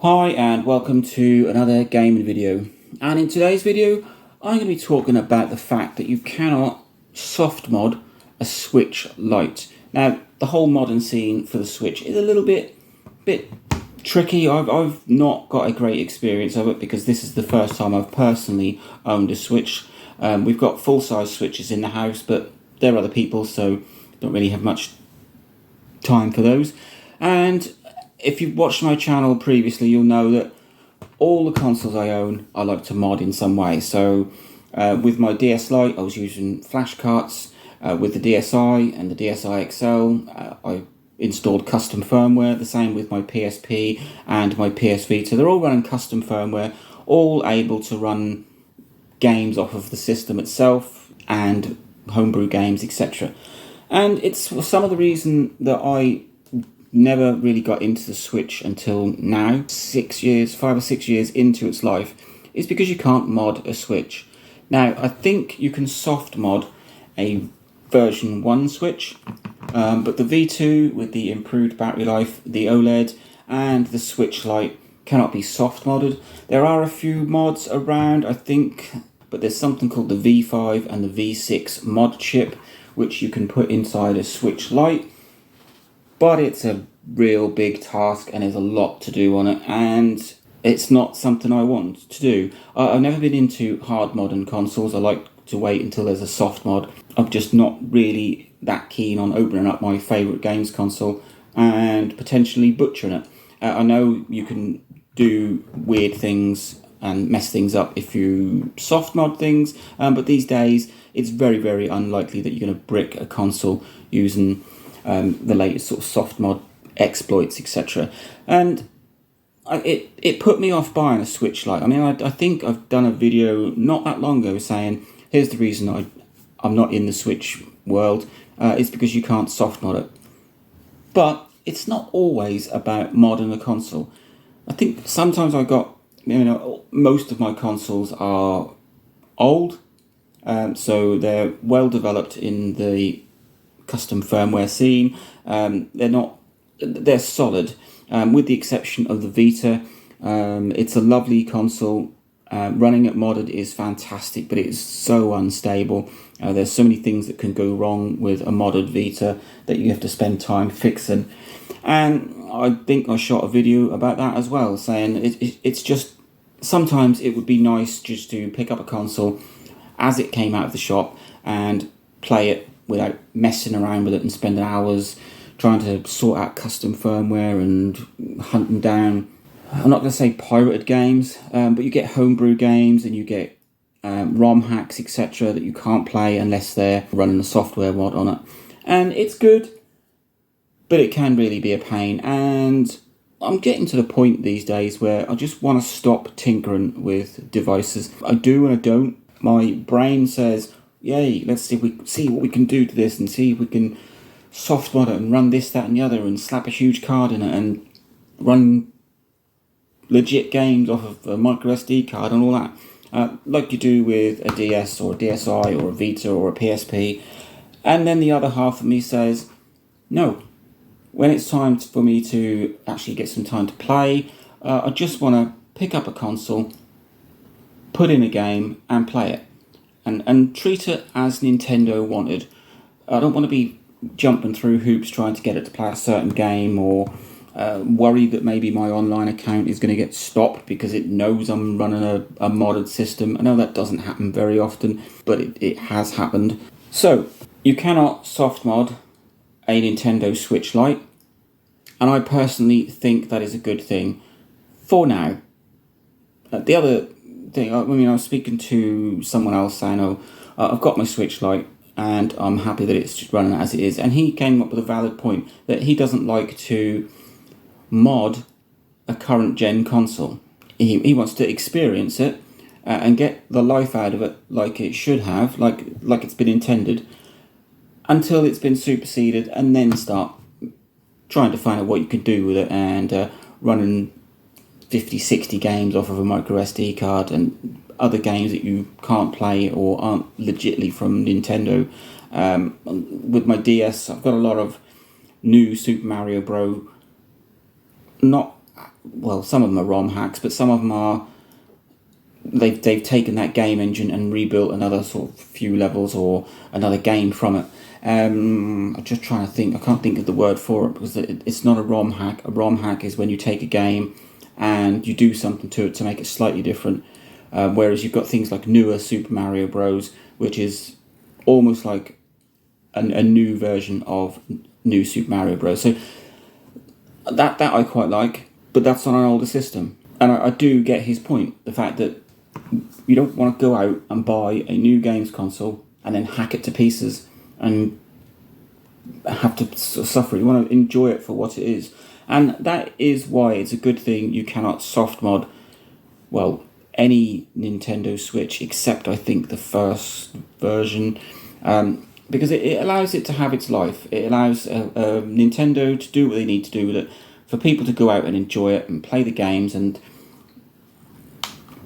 Hi and welcome to another gaming video, and in today's video I'm going to be talking about the fact that you cannot soft mod a Switch Lite. Now the whole modding scene for the Switch is a little bit tricky. I've not got a great experience of it because this is the first time I've personally owned a Switch. We've got full-size Switches in the house, but they're other people, so don't really have much time for those. And if you've watched my channel previously, you'll know that all the consoles I own, I like to mod in some way. So with my DS Lite, I was using flash carts. With the DSi and the DSi XL, I installed custom firmware. The same with my PSP and my PS Vita. They're all running custom firmware, all able to run games off of the system itself and homebrew games, etc. And it's some of the reason that I never really got into the Switch until now, 5 or 6 years into its life, is because you can't mod a Switch. Now, I think you can soft mod a version 1 Switch, but the V2 with the improved battery life, the OLED, and the Switch Lite cannot be soft modded. There are a few mods around, I think, but there's something called the V5 and the V6 mod chip, which you can put inside a Switch Lite. But it's a real big task and there's a lot to do on it, and it's not something I want to do. I've never been into hard modern consoles. I like to wait until there's a soft mod. I'm just not really that keen on opening up my favourite games console and potentially butchering it. I know you can do weird things and mess things up if you soft mod things, but these days it's very, very unlikely that you're going to brick a console using the latest sort of soft mod exploits, etc. And it put me off buying a Switch Lite. I mean, I think I've done a video not that long ago saying, here's the reason I'm not in the Switch world. It's because you can't soft mod it. But it's not always about modding a console. I think sometimes most of my consoles are old, so they're well developed in the custom firmware scene. They're solid, with the exception of the Vita. It's a lovely console. Running it modded is fantastic, but it is so unstable. There's so many things that can go wrong with a modded Vita that you have to spend time fixing. And I think I shot a video about that as well, saying it's just, sometimes it would be nice just to pick up a console as it came out of the shop and play it without messing around with it and spending hours trying to sort out custom firmware and hunting down, I'm not going to say pirated games, but you get homebrew games and you get ROM hacks, etc. that you can't play unless they're running a software mod on it. And it's good, but it can really be a pain. And I'm getting to the point these days where I just want to stop tinkering with devices. I do and I don't. My brain says, yay, let's see what we can do to this and see if we can soft mod it and run this, that and the other and slap a huge card in it and run legit games off of a micro SD card and all that, like you do with a DS or a DSi or a Vita or a PSP. And then the other half of me says, no, when it's time for me to actually get some time to play, I just want to pick up a console, put in a game and play it. And treat it as Nintendo wanted. I don't want to be jumping through hoops trying to get it to play a certain game, or worry that maybe my online account is going to get stopped because it knows I'm running a modded system. I know that doesn't happen very often, but it has happened. So, you cannot soft mod a Nintendo Switch Lite, and I personally think that is a good thing for now. The other thing, I was speaking to someone else saying, I've got my Switch Lite and I'm happy that it's just running as it is, and he came up with a valid point that he doesn't like to mod a current gen console. He wants to experience it and get the life out of it like it should have, like it's been intended, until it's been superseded, and then start trying to find out what you can do with it, and running 50, 60 games off of a micro SD card and other games that you can't play or aren't legitly from Nintendo. With my DS, I've got a lot of new Super Mario Bros. Not well, some of them are ROM hacks, but some of them are, they've taken that game engine and rebuilt another sort of few levels or another game from it. I'm just trying to think. I can't think of the word for it because it's not a ROM hack. A ROM hack is when you take a game and you do something to it to make it slightly different. Whereas you've got things like newer Super Mario Bros, which is almost like a new version of new Super Mario Bros. So that I quite like, but that's on an older system. And I do get his point, the fact that you don't want to go out and buy a new games console and then hack it to pieces and have to sort of suffer. You want to enjoy it for what it is. And that is why it's a good thing you cannot soft mod, well, any Nintendo Switch except I think the first version, because it allows it to have its life. It allows Nintendo to do what they need to do with it, for people to go out and enjoy it and play the games and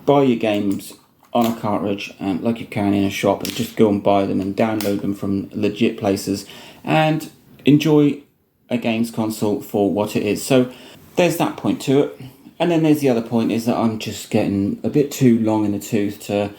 buy your games on a cartridge, and like you can in a shop, and just go and buy them and download them from legit places and enjoy a games console for what it is. So there's that point to it. And then there's the other point, is that I'm just getting a bit too long in the tooth to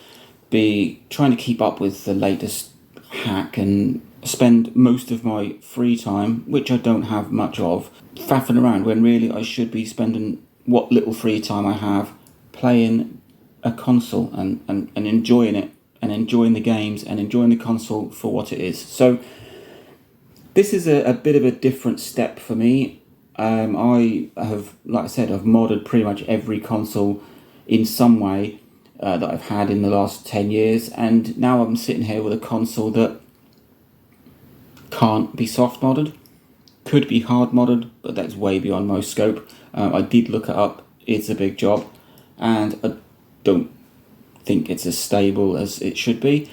be trying to keep up with the latest hack and spend most of my free time, which I don't have much of, faffing around, when really I should be spending what little free time I have playing a console and enjoying it, and enjoying the games and enjoying the console for what it is. So this is a bit of a different step for me. I have, like I said, I've modded pretty much every console in some way that I've had in the last 10 years, and now I'm sitting here with a console that can't be soft modded, could be hard modded, but that's way beyond my scope. I did look it up, it's a big job, and I don't think it's as stable as it should be.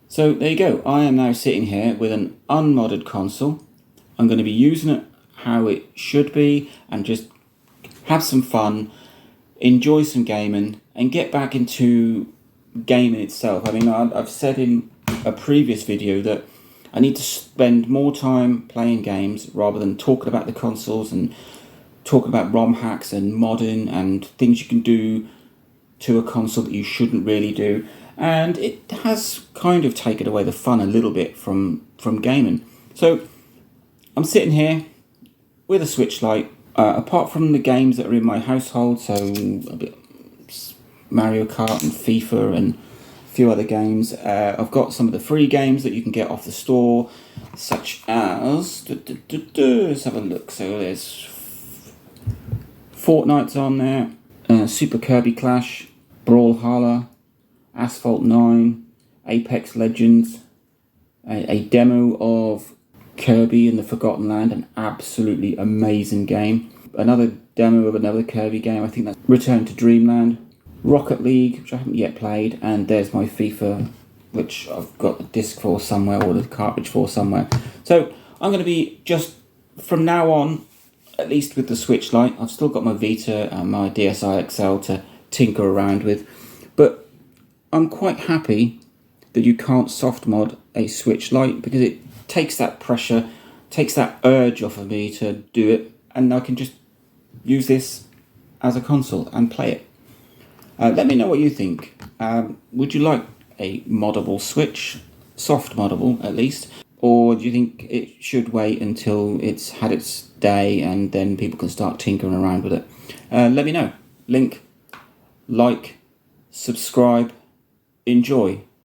So there you go, I am now sitting here with an unmodded console. I'm going to be using it how it should be and just have some fun, enjoy some gaming, and get back into gaming itself. I mean, I've said in a previous video that I need to spend more time playing games rather than talking about the consoles and talking about ROM hacks and modding and things you can do to a console that you shouldn't really do. And it has kind of taken away the fun a little bit from gaming. So I'm sitting here with a Switch Lite. Apart from the games that are in my household, so a bit Mario Kart and FIFA and a few other games, I've got some of the free games that you can get off the store, such as, let's have a look. So there's Fortnite's on there, Super Kirby Clash, Brawlhalla, Asphalt 9, Apex Legends, a demo of Kirby and the Forgotten Land, an absolutely amazing game. Another demo of another Kirby game, I think that's Return to Dreamland. Rocket League, which I haven't yet played, and there's my FIFA, which I've got the disc for somewhere, or the cartridge for somewhere. So I'm going to be, just from now on, at least with the Switch Lite, I've still got my Vita and my DSi XL to tinker around with, but I'm quite happy that you can't soft mod a Switch Lite, because it takes that pressure, takes that urge off of me to do it, and I can just use this as a console and play it. Let me know what you think. Would you like a moddable Switch, soft moddable at least, or do you think it should wait until it's had its day and then people can start tinkering around with it? Let me know. Link, like, subscribe, enjoy.